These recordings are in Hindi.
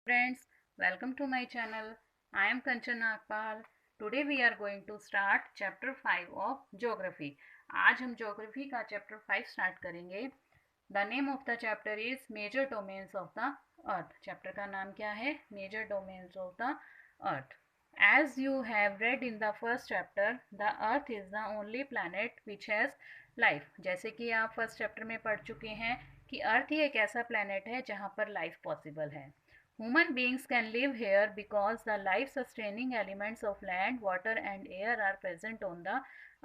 Friends, welcome to my channel. I am Kanchan Nagpal. Today we are going to start chapter 5 of Geography. आज हम Geography का chapter 5 start करेंगे. The name of the chapter is Major Domains of the Earth. Chapter का नाम क्या है? Major Domains of the Earth. As you have read in the first chapter, the Earth is the only planet which has life. जैसे कि आप फर्स्ट चैप्टर में पढ़ चुके हैं कि अर्थ ही एक ऐसा प्लानट है जहाँ पर लाइफ पॉसिबल है. Human beings can live here because the life-sustaining elements of land, water and air are present on the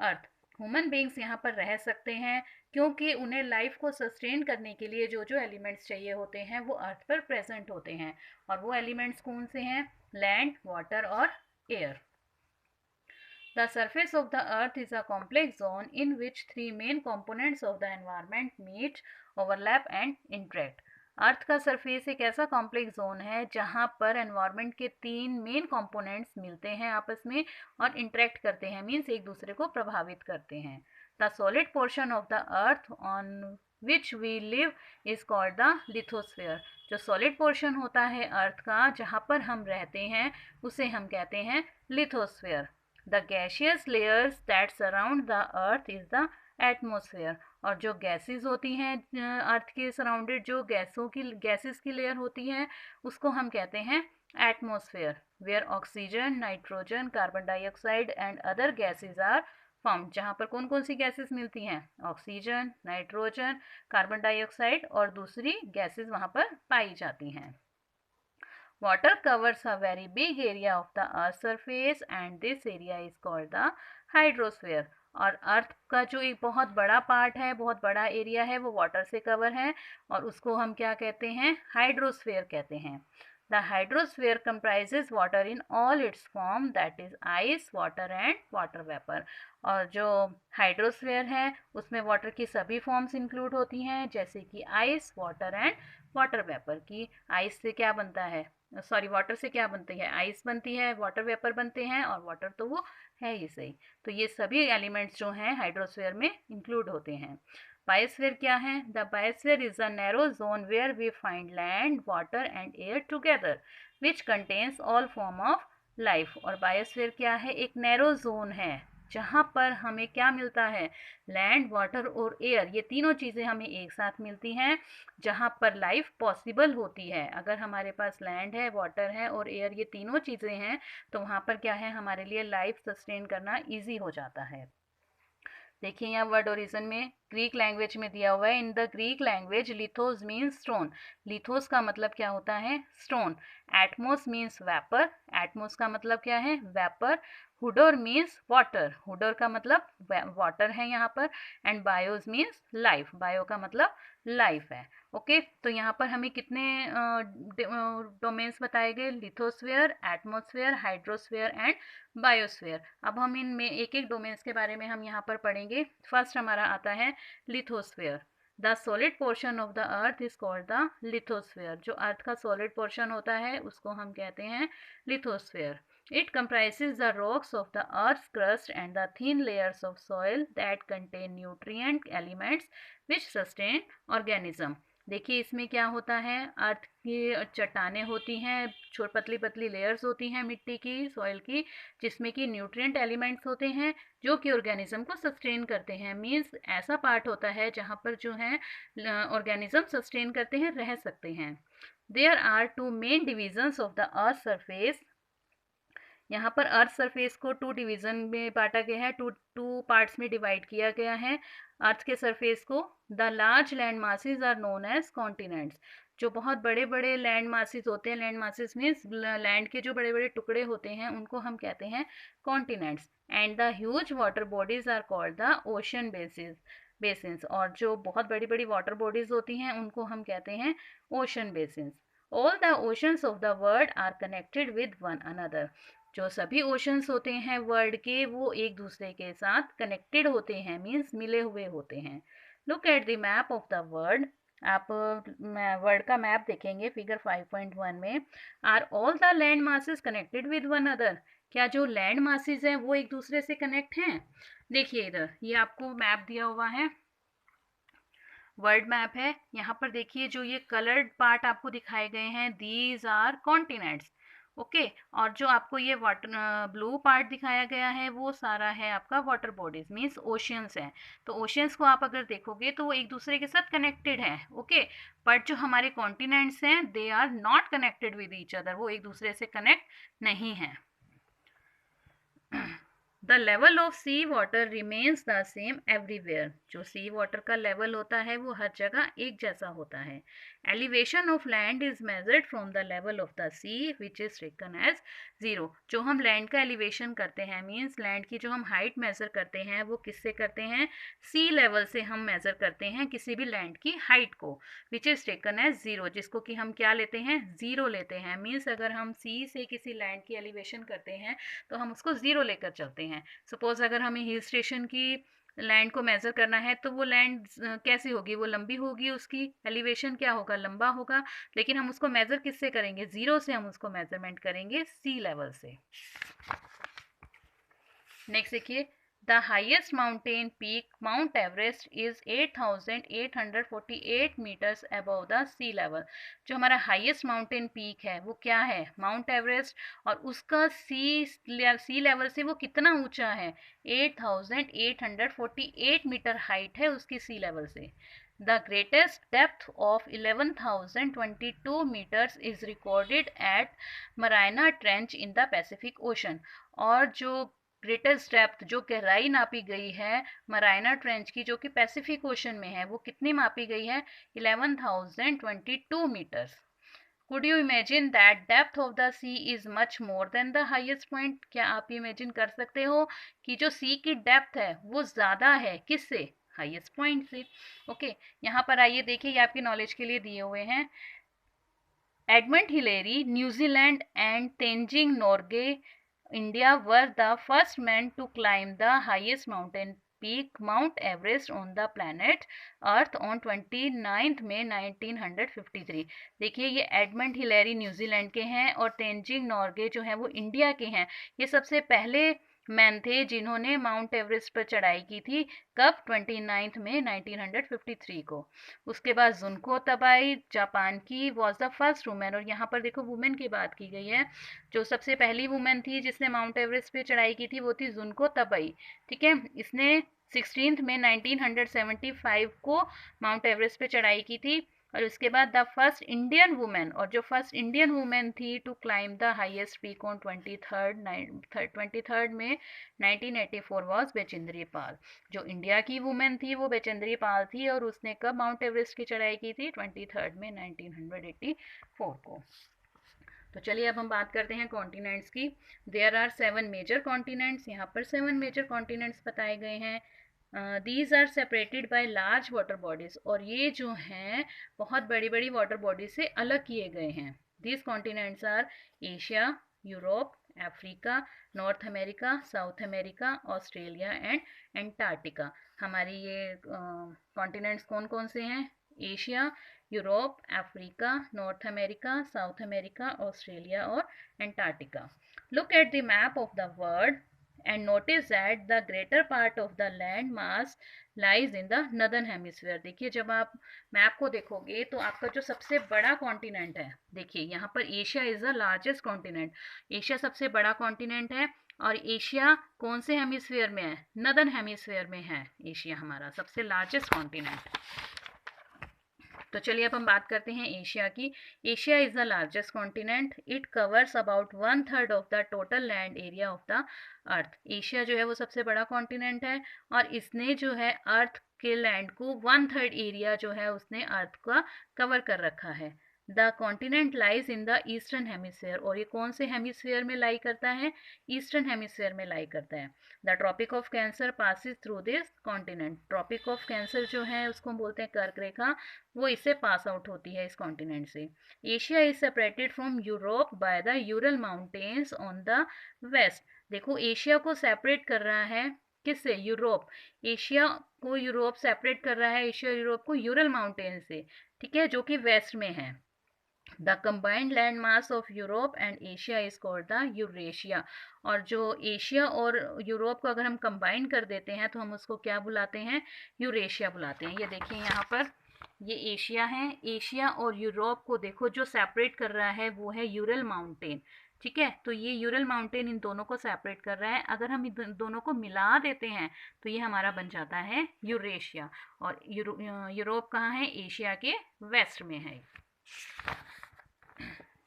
earth. Human beings यहाँ पर रह सकते हैं क्योंकि उन्हें लाइफ को सस्टेन करने के लिए जो जो एलिमेंट्स चाहिए होते हैं वो अर्थ पर प्रेजेंट होते हैं. और वो एलिमेंट्स कौन से हैं? लैंड, वाटर और air. The surface of the earth is a complex zone in which three main components of the environment meet, overlap and interact. अर्थ का सरफेस एक ऐसा कॉम्प्लेक्स जोन है जहाँ पर एनवायरनमेंट के तीन मेन कंपोनेंट्स मिलते हैं आपस में और इंटरेक्ट करते हैं, मीन्स एक दूसरे को प्रभावित करते हैं. The solid portion of the earth on which we live is called the lithosphere. जो सॉलिड पोर्शन होता है अर्थ का जहाँ पर हम रहते हैं उसे हम कहते हैं lithosphere. The gaseous layers that surround the earth is the atmosphere. और जो गैसेस होती हैं अर्थ के सराउंडेड, जो गैसेस की लेयर होती है उसको हम कहते हैं atmosphere. Where oxygen, nitrogen, carbon dioxide and other gases are found. जहाँ पर कौन कौन सी गैसेस मिलती हैं? ऑक्सीजन, नाइट्रोजन, कार्बन डाइऑक्साइड और दूसरी गैसेस वहाँ पर पाई जाती हैं. Water covers a very big area of the earth's surface and this area is called the hydrosphere. और अर्थ का जो एक बहुत बड़ा पार्ट है, बहुत बड़ा एरिया है, वो वाटर से कवर है और उसको हम क्या कहते हैं? हाइड्रोस्फीयर कहते हैं. The hydrosphere comprises water in all it's form, that is ice, water and water vapour. और जो हाइड्रोस्फीयर है उसमें वाटर की सभी फॉर्म्स इंक्लूड होती हैं, जैसे कि ice, water and water vapour. की आइस से क्या बनता है? सॉरी, वाटर से क्या बनती है? आइस बनती है, वाटर वेपर बनते हैं और वाटर तो वो है ही सही. तो ये सभी एलिमेंट्स जो हैं हाइड्रोस्फीयर में इंक्लूड होते हैं. बायोस्फीयर क्या है? The biosphere is a narrow zone where we find land, water and air together which contains all form of life. और बायोस्फीयर क्या है? एक नैरो जोन है जहाँ पर हमें क्या मिलता है? लैंड, वाटर और एयर, ये तीनों चीज़ें हमें एक साथ मिलती हैं जहाँ पर लाइफ पॉसिबल होती है. अगर हमारे पास लैंड है, वाटर है और एयर, ये तीनों चीज़ें हैं, तो वहाँ पर क्या है? हमारे लिए लाइफ सस्टेन करना ईजी हो जाता है. देखिए यहाँ वर्ड ओरिजिन में ग्रीक लैंग्वेज में दिया हुआ है. In the Greek language lithos means stone. Lithos का मतलब क्या होता है? Stone. Atmos means vapour. Atmos का मतलब क्या है? Vapour. Hudor means water. Hudor का मतलब वाटर है यहाँ पर. And bios means life. Bio का मतलब लाइफ है. ओके, तो यहाँ पर हमें कितने डोमेन्स बताए गए? Lithosphere, atmosphere, hydrosphere and biosphere. अब हम इनमें एक एक डोमेन्स के बारे में हम यहाँ पर पढ़ेंगे. फर्स्ट हमारा आता है lithosphere. The solid portion of the earth is called the lithosphere. जो अर्थ का सॉलिड पोर्शन होता है उसको हम कहते हैं lithosphere. It comprises the rocks of the earth's crust and the thin layers of soil that contain nutrient elements which sustain organism. देखिए इसमें क्या होता है? अर्थ की चट्टानें होती हैं, छोटी पतली पतली लेयर्स होती हैं मिट्टी की, सॉइल की, जिसमें कि न्यूट्रिएंट एलिमेंट्स होते हैं जो कि ऑर्गेनिज्म को सस्टेन करते हैं. मीन्स ऐसा पार्ट होता है जहाँ पर जो है ऑर्गेनिज्म सस्टेन करते हैं, रह सकते हैं. There are two main divisions of the earth surface. यहाँ पर अर्थ सरफेस को टू डिवीजन में बांटा गया है, टू पार्ट्स में डिवाइड किया गया है अर्थ के सरफेस को. The large land masses are known as continents. जो बहुत बड़े बड़े लैंड मासेस होते हैं, लैंड मासेस मीन्स लैंड के जो बड़े बड़े टुकड़े होते हैं, उनको हम कहते हैं continents. And the huge water bodies are called the ocean basins. और जो बहुत बड़ी बड़ी वाटर बॉडीज होती हैं उनको हम कहते हैं ocean basins. All the oceans of the world are connected with one another. जो सभी ओशंस होते हैं वर्ल्ड के, वो एक दूसरे के साथ कनेक्टेड होते हैं, मीन्स मिले हुए होते हैं. Look at the map of the world. आप वर्ल्ड का मैप देखेंगे फिगर 5.1 में. Are all the land masses connected with one other. क्या जो लैंड मासेस हैं वो एक दूसरे से कनेक्ट हैं? देखिए इधर ये आपको मैप दिया हुआ है. वर्ल्ड मैप है। यहाँ पर देखिए जो ये कलर्ड पार्ट आपको दिखाए गए हैं, दीज आर कॉन्टिनेंट्स। ओके, और जो आपको ये वाटर ब्लू पार्ट दिखाया गया है वो सारा है आपका वाटर बॉडीज, मीन्स ओशियंस है। तो ओशियंस को आप अगर देखोगे तो वो एक दूसरे के साथ कनेक्टेड हैं। ओके, बट जो हमारे कॉन्टिनेंट्स हैं they are not connected with each other, वो एक दूसरे से कनेक्ट नहीं हैं। The level of sea water remains the same everywhere. जो सी वाटर का लेवल होता है वो हर जगह एक जैसा होता है। Elevation of land is measured from the level of the sea which is taken as zero. जो हम लैंड का एलिवेशन करते हैं, मीन्स लैंड की जो हम हाइट मेजर करते हैं वो किससे करते हैं? सी लेवल से हम मेजर करते हैं किसी भी लैंड की हाइट को, which is taken as zero, जिसको कि हम क्या लेते हैं? जीरो लेते हैं। मीन्स अगर हम सी से किसी लैंड की एलिवेशन करते हैं तो हम उसको जीरो लेकर चलते हैं। सपोज अगर हमें हिल स्टेशन की लैंड को मेजर करना है तो वो लैंड कैसी होगी? वो लंबी होगी, उसकी एलिवेशन क्या होगा? लंबा होगा। लेकिन हम उसको मेजर किससे करेंगे? जीरो से हम उसको मेजरमेंट करेंगे, सी लेवल से। नेक्स्ट देखिए, the highest mountain peak Mount Everest is 8,848 metres above the sea level. जो हमारा हाइएस्ट माउंटेन पीक है वो क्या है? Mount Everest. और उसका सी लेवल से वो कितना ऊंचा है? 8,848 मीटर हाइट है उसकी सी लेवल से। The greatest depth of 11,022 meters is recorded at Mariana Trench in the Pacific Ocean। और जो ग्रेटेस्ट डेप्थ, जो गहराई नापी गई है मरायना ट्रेंच की, जो कि पैसिफिक ओशन में है, वो कितनी मापी गई है? 11,022 metres. Could you imagine that depth of the sea is much more than the highest point? क्या आप इमेजिन कर सकते हो कि जो सी की डेप्थ है वो ज़्यादा है किससे? हाईएस्ट पॉइंट से। ओके, यहाँ पर आइए देखिए, ये आपकी नॉलेज के लिए दिए हुए हैं। Edmund Hillary, New Zealand and Tenzing Norgay, India were the first men to climb the highest mountain peak Mount Everest on the planet Earth on 29 मई 1953। देखिए ये एडमंड हिलेरी न्यूजीलैंड के हैं और तेंजिंग नोर्गे जो हैं वो इंडिया के हैं। ये सबसे पहले मैन थे जिन्होंने माउंट एवरेस्ट पर चढ़ाई की थी। कब? 29 मई 1953 को। उसके बाद जुनको तबाई जापान की वॉज द फर्स्ट वुमेन। और यहाँ पर देखो वुमेन की बात की गई है। जो सबसे पहली वुमेन थी जिसने माउंट एवरेस्ट पे चढ़ाई की थी वो थी जुनको तबई। ठीक है, इसने 16 मई 1975 को माउंट एवरेस्ट पे चढ़ाई की थी। और उसके बाद द फर्स्ट इंडियन वुमेन, और जो फर्स्ट इंडियन वुमेन थी to climb the highest peak on 23 में 1984 वॉज बेचेंद्री पाल। जो इंडिया की वुमेन थी वो बेचेंद्री पाल थी और उसने कब माउंट एवरेस्ट की चढ़ाई की थी? 23 में 1984 को। तो चलिए अब हम बात करते हैं कॉन्टिनेंट्स की। There are 7 major continents. यहाँ पर 7 मेजर कॉन्टिनेंट्स बताए गए हैं। These are separated by large water bodies. और ये जो हैं बहुत बड़ी बड़ी वाटर बॉडीज से अलग किए गए हैं। These continents are Asia, Europe, Africa, North America, South America, Australia and Antarctica. हमारी ये कॉन्टिनेंट्स कौन कौन से हैं? Asia, Europe, Africa, North America, South America, Australia और Antarctica. Look at the map of the world and notice that the greater part of the land mass lies in the northern hemisphere। देखिए जब आप मैप को देखोगे तो आपका जो सबसे बड़ा कॉन्टिनेंट है, देखिए यहाँ पर Asia is the largest continent. Asia सबसे बड़ा कॉन्टिनेंट है और एशिया कौन से हेमिस्फीयर में है? नॉर्दर्न हेमिस्फीयर में है एशिया, हमारा सबसे लार्जेस्ट कॉन्टिनेंट। तो चलिए अब हम बात करते हैं एशिया की। Asia is the largest continent. It covers about 1/3 of the total land area of the earth. Asia जो है वो सबसे बड़ा कॉन्टिनेंट है और इसने जो है अर्थ के लैंड को 1/3 एरिया जो है उसने अर्थ का कवर कर रखा है। The continent lies in the eastern hemisphere. और ये कौन से हेमिस्फीयर में लाई करता है? ईस्टर्न हेमिस्फीयर में लाई करता है। The Tropic of Cancer passes through this continent. Tropic of Cancer जो है उसको हम बोलते हैं कर्क रेखा, वो इससे पास आउट होती है इस कॉन्टिनेंट से। Asia is separated from Europe by the Ural mountains on the west. देखो एशिया को सेपरेट कर रहा है किससे? यूरोप। एशिया को यूरोप सेपरेट कर रहा है, एशिया यूरोप को यूरल माउंटेन से, ठीक है, जो कि वेस्ट में है। The combined land mass of Europe and Asia is called the Eurasia. और जो एशिया और यूरोप को अगर हम कंबाइन कर देते हैं तो हम उसको क्या बुलाते हैं? यूरेशिया बुलाते हैं। ये देखिए यहाँ पर ये एशिया है। एशिया और यूरोप को देखो जो सेपरेट कर रहा है वो है यूरल माउंटेन। ठीक है, तो ये यूरल माउंटेन इन दोनों को सेपरेट कर रहा है। अगर हम इन दोनों को मिला देते हैं तो ये हमारा बन जाता है यूरेशिया। और यूरोप कहाँ है? एशिया के वेस्ट में है।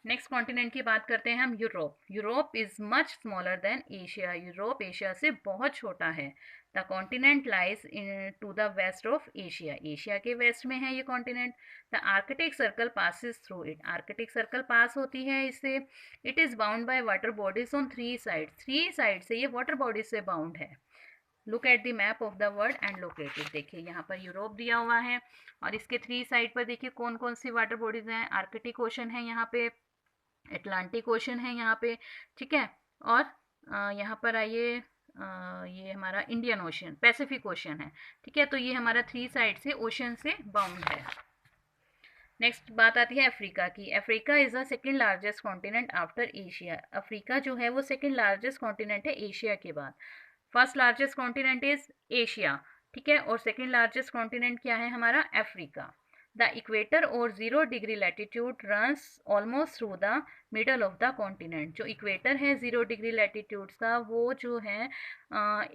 नेक्स्ट कॉन्टिनेंट की बात करते हैं हम, Europe. Europe is much smaller than Asia. Europe Asia से बहुत छोटा है। The continent lies in to the west of Asia. Asia के वेस्ट में है ये continent. The Arctic circle passes through it. Arctic circle pass होती है इससे। It is bound by water bodies on three side. Three side से ये वाटर बॉडीज से बाउंड है। Look at the map of the world and locate it. देखिए यहाँ पर यूरोप दिया हुआ है और इसके थ्री साइड पर देखिए कौन कौन सी वाटर बॉडीज हैं। आर्कटिक ओशन है यहाँ पे, अटलांटिक ओशन है यहाँ पे, ठीक है। और यहाँ पर आइए, ये हमारा इंडियन ओशन, पैसिफिक ओशन है, ठीक है। तो ये हमारा थ्री साइड से ओशन से बाउंड है। नेक्स्ट बात आती है अफ्रीका की। Africa is the second largest continent after Asia. Africa जो है वो सेकेंड लार्जेस्ट कॉन्टिनेंट है एशिया के बाद। First largest continent is Asia, ठीक है, और सेकेंड लार्जेस्ट कॉन्टिनेंट क्या है हमारा? अफ्रीका। द इक्वेटर और 0 degree latitude runs almost through the middle of the continent. जो इक्वेटर है 0 डिग्री लैटिट्यूड्स का, वो जो है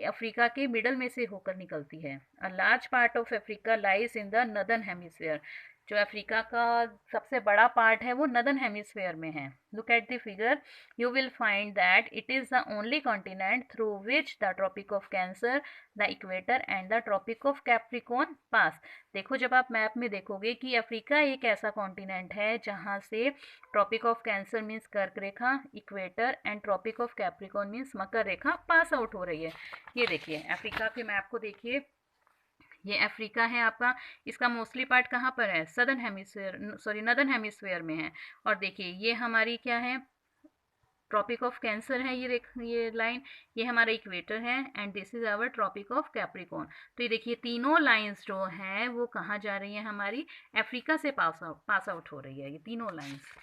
अफ्रीका के मिडल में से होकर निकलती है। A large part of Africa lies in the northern hemisphere. जो अफ्रीका का सबसे बड़ा पार्ट है वो नदर्न हेमिस्फीयर में है। Look at the figure, you will find that it is the only continent through which the Tropic of Cancer, the Equator and the Tropic of Capricorn pass। देखो जब आप मैप में देखोगे कि अफ्रीका एक ऐसा कॉन्टिनेंट है जहाँ से ट्रॉपिक ऑफ कैंसर मीन्स कर्क रेखा, equator and tropic of Capricorn means मकर रेखा पास आउट हो रही है। ये देखिए अफ्रीका के मैप को देखिए, ये अफ्रीका है आपका। इसका मोस्टली पार्ट कहाँ पर है? Southern hemisphere, sorry northern hemisphere में है। और देखिए ये हमारी क्या है? ट्रॉपिक ऑफ कैंसर है ये लाइन, ये हमारा इक्वेटर है and this is our Tropic of Capricorn. तो ये देखिए तीनों लाइंस जो हैं वो कहाँ जा रही हैं? हमारी अफ्रीका से पास आउट हो रही है ये तीनों lines.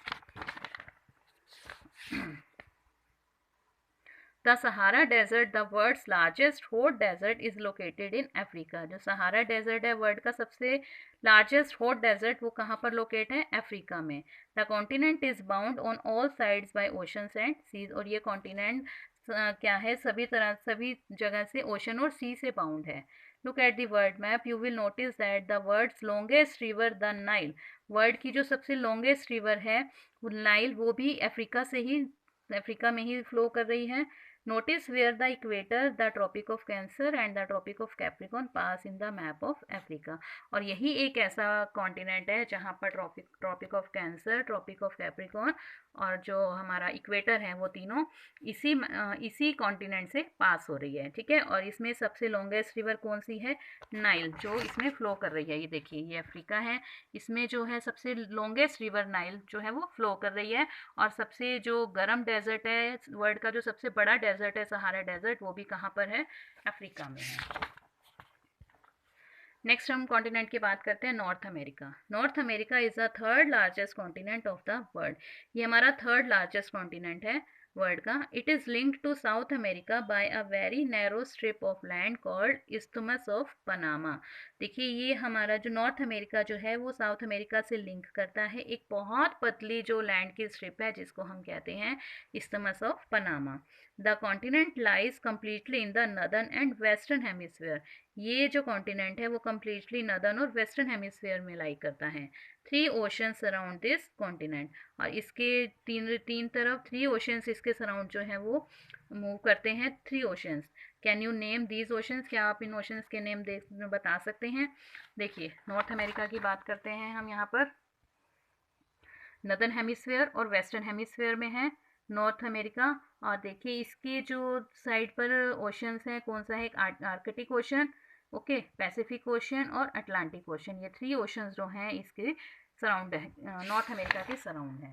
The Sahara desert, the world's largest hot desert, is located in Africa. जो सहारा डेजर्ट है वर्ल्ड का सबसे लार्जेस्ट हॉट डेजर्ट, वो कहाँ पर लोकेट है? अफ्रीका में। The continent is bound on all sides by oceans and seas. और ये कॉन्टिनेंट क्या है? सभी जगह से ओशन और सी से बाउंड है। Look at the world map, you will notice that the world's longest river the Nile. World की जो सबसे लॉन्गेस्ट रिवर है नाइल, वो भी अफ्रीका में ही फ्लो कर रही है। Notice where the equator, the Tropic of Cancer and the Tropic of Capricorn pass in the map of Africa। और यही एक ऐसा कॉन्टिनेंट है जहाँ पर Tropic of Cancer, Tropic of Capricorn और जो हमारा इक्वेटर है वो तीनों इसी कॉन्टिनेंट से पास हो रही है, ठीक है। और इसमें सबसे लॉन्गेस्ट रिवर कौन सी है? नाइल, जो इसमें फ्लो कर रही है। ये देखिए ये अफ्रीका है, इसमें जो है सबसे लॉन्गेस्ट रिवर नाइल जो है वो फ्लो कर रही है। और सबसे जो गर्म डेजर्ट है वर्ल्ड का, जो सबसे बड़ा डेजर्ट है सहारा डेजर्ट, वो भी कहाँ पर है? अफ्रीका में है। नेक्स्ट हम कॉन्टिनेंट की बात करते हैं North America. North America is the third largest continent of the world. ये हमारा थर्ड लार्जेस्ट कॉन्टिनेंट है वर्ल्ड का। It is linked to South America by a very narrow strip of land called Isthmus of Panama. देखिए ये हमारा जो नॉर्थ अमेरिका जो है वो साउथ अमेरिका से लिंक करता है एक बहुत पतली जो लैंड की स्ट्रिप है जिसको हम कहते हैं isthmus of Panama. The continent lies completely in the northern and western hemisphere. ये जो कॉन्टिनेंट है वो कम्प्लीटली नदर्न और वेस्टर्न हेमिस्फीयर में लाई करता है। 3 ओशंस सराउंड दिस कॉन्टिनेंट। और इसके तीन तरफ 3 ओशंस इसके सराउंड जो है वो मूव करते हैं। 3 oceans, can you name these oceans? क्या आप इन ओशंस के नेम बता सकते हैं? देखिए नॉर्थ अमेरिका की बात करते हैं हम यहाँ पर। नदर्न हेमिस्फीयर और वेस्टर्न हेमिस्फीयर में है नॉर्थ अमेरिका। और देखिए इसके जो साइड पर ओशंस हैं, कौन सा है? एक Arctic Ocean, okay, Pacific Ocean और अटलांटिक ओशन। ये 3 ओशंस जो हैं इसके सराउंड है, नॉर्थ अमेरिका के सराउंड है।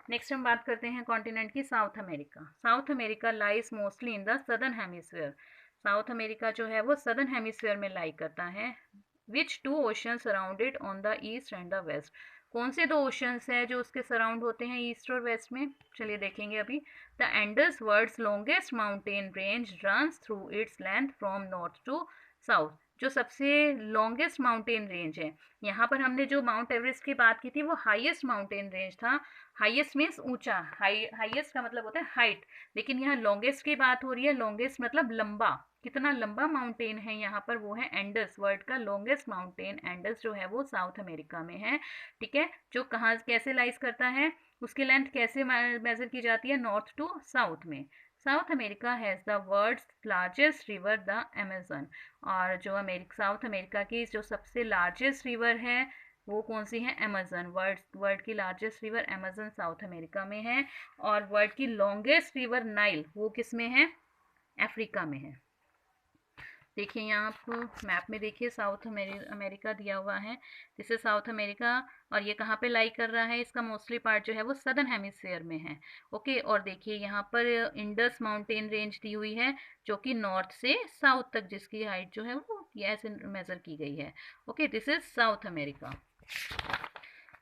नेक्स्ट हम बात करते हैं कॉन्टिनेंट की South America. South America lies mostly in the southern hemisphere. South America जो है वो सदर्न हेमिस्फीयर में लाई करता है। Which 2 ocean surrounded on the east and the west. कौन से 2 ओशंस हैं जो उसके सराउंड होते हैं ईस्ट और वेस्ट में? चलिए देखेंगे अभी। The Andes world's longest mountain range runs through its length from north to south. जो सबसे लॉन्गेस्ट माउंटेन रेंज है। यहाँ पर हमने जो माउंट एवरेस्ट की बात की थी वो हाईएस्ट माउंटेन रेंज था। हाईएस्ट मीन्स ऊंचा, हाईएस्ट का मतलब होता है हाइट, लेकिन यहाँ लॉन्गेस्ट की बात हो रही है। लॉन्गेस्ट मतलब लंबा, कितना लंबा माउंटेन है यहाँ पर, वो है एंडस। वर्ल्ड का लॉन्गेस्ट माउंटेन एंडस जो है वो साउथ अमेरिका में है। ठीक है, जो कहाँ कैसे लाइज करता है, उसकी लेंथ कैसे मेजर की जाती है, नॉर्थ टू साउथ में। South America has the world's largest river the Amazon. और जो साउथ अमेरिका की जो सबसे लार्जेस्ट रिवर है वो कौन सी है, अमेजन। वर्ल्ड की largest river Amazon south America में है। और वर्ल्ड की लॉन्गेस्ट रिवर नाइल वो किस में है, अफ्रीका में है। देखिए यहाँ आप मैप में देखिए साउथ अमेरिका दिया हुआ है, जिससे साउथ अमेरिका, और ये कहाँ पे लाई कर रहा है, इसका मोस्टली पार्ट जो है वो सदर्न हेमिस्फीयर में है। ओके, और देखिए यहाँ पर इंडस माउंटेन रेंज दी हुई है, जो कि नॉर्थ से साउथ तक जिसकी हाइट जो है वो ऐसे मेजर की गई है। Okay, this is south America.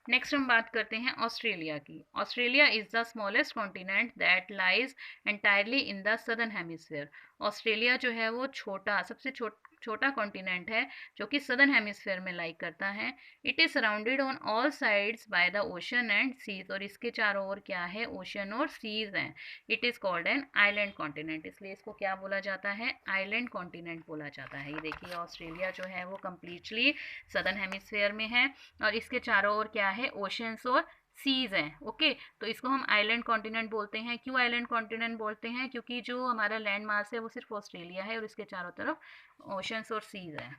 Next हम बात करते हैं ऑस्ट्रेलिया की। Australia is the smallest continent that lies entirely in the southern hemisphere. Australia जो है वो सबसे छोटा कॉन्टिनेंट है जो कि सदर्न हेमिस्फीयर में लाई करता है। It is surrounded on all sides by the ocean and seas, और इसके चारों ओर क्या है, ओशन और सीज हैं। It is called an island continent, इसलिए इसको क्या बोला जाता है, आइलैंड कॉन्टिनेंट बोला जाता है। ये देखिए ऑस्ट्रेलिया जो है वो कम्प्लीटली सदर्न हेमिस्फीयर में है, और इसके चारों ओर क्या है, ओशंस और सीज हैं। ओके, तो इसको हम आइलैंड कॉन्टिनेंट बोलते हैं। क्यों आइलैंड कॉन्टिनेंट बोलते हैं, क्योंकि जो हमारा लैंड मास है वो सिर्फ ऑस्ट्रेलिया है और इसके चारों तरफ ओशंस और सीज हैं।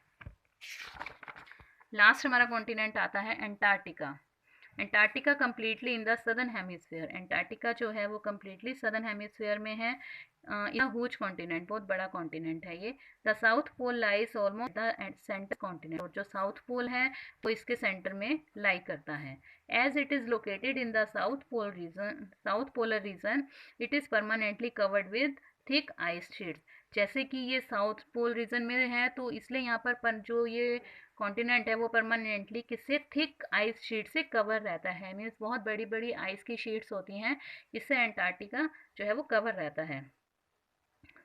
लास्ट हमारा कॉन्टिनेंट आता है Antarctica. Antarctica completely in the southern hemisphere. Antarctica जो है वो कम्प्लीटली सदर्न हेमिस्फीयर में है। ह्यूज कॉन्टिनेंट, बहुत बड़ा कॉन्टिनेंट है ये। The South Pole lies almost the centre continent, और जो साउथ पोल है वो इसके सेंटर में लाई करता है। As it is located in the south polar region, it is permanently covered with thick ice sheets. जैसे कि ये साउथ पोल रीजन में है तो इसलिए यहाँ पर जो ये कॉन्टिनेंट है वो परमानेंटली किससे, थिक आइस शीट से कवर रहता है। मीन्स बहुत बड़ी बड़ी आइस की शीट्स होती हैं, इससे एंटार्क्टिका जो है वो कवर रहता है।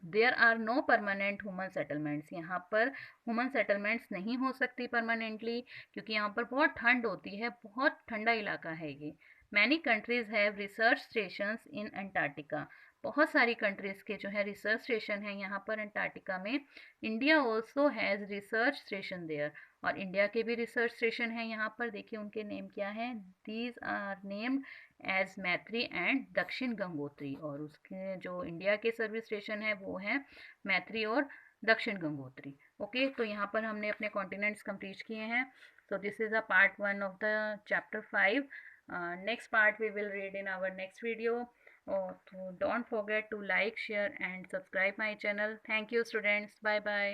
There are no permanent human settlements, यहाँ पर ह्यूमन सेटलमेंट्स नहीं हो सकती परमानेंटली, क्योंकि यहाँ पर बहुत ठंड होती है, बहुत ठंडा इलाका है ये। Many countries have research stations in Antarctica. बहुत सारी कंट्रीज़ के जो है रिसर्च स्टेशन है यहाँ पर अंटार्कटिका में। India also has research station there, और इंडिया के भी रिसर्च स्टेशन हैं यहाँ पर। देखिए उनके नेम क्या हैं, दीज आर नेम्ड एज मैत्री एंड दक्षिण गंगोत्री, और उसके जो इंडिया के सर्विस स्टेशन है वो हैं मैत्री और दक्षिण गंगोत्री। ओके, तो यहाँ पर हमने अपने कॉन्टिनेंट्स कंप्लीट किए हैं। So this is a part 1 of the chapter 5। Next part we will read in our next video. So don't forget to like, share and subscribe my channel. Thank you students. Bye bye.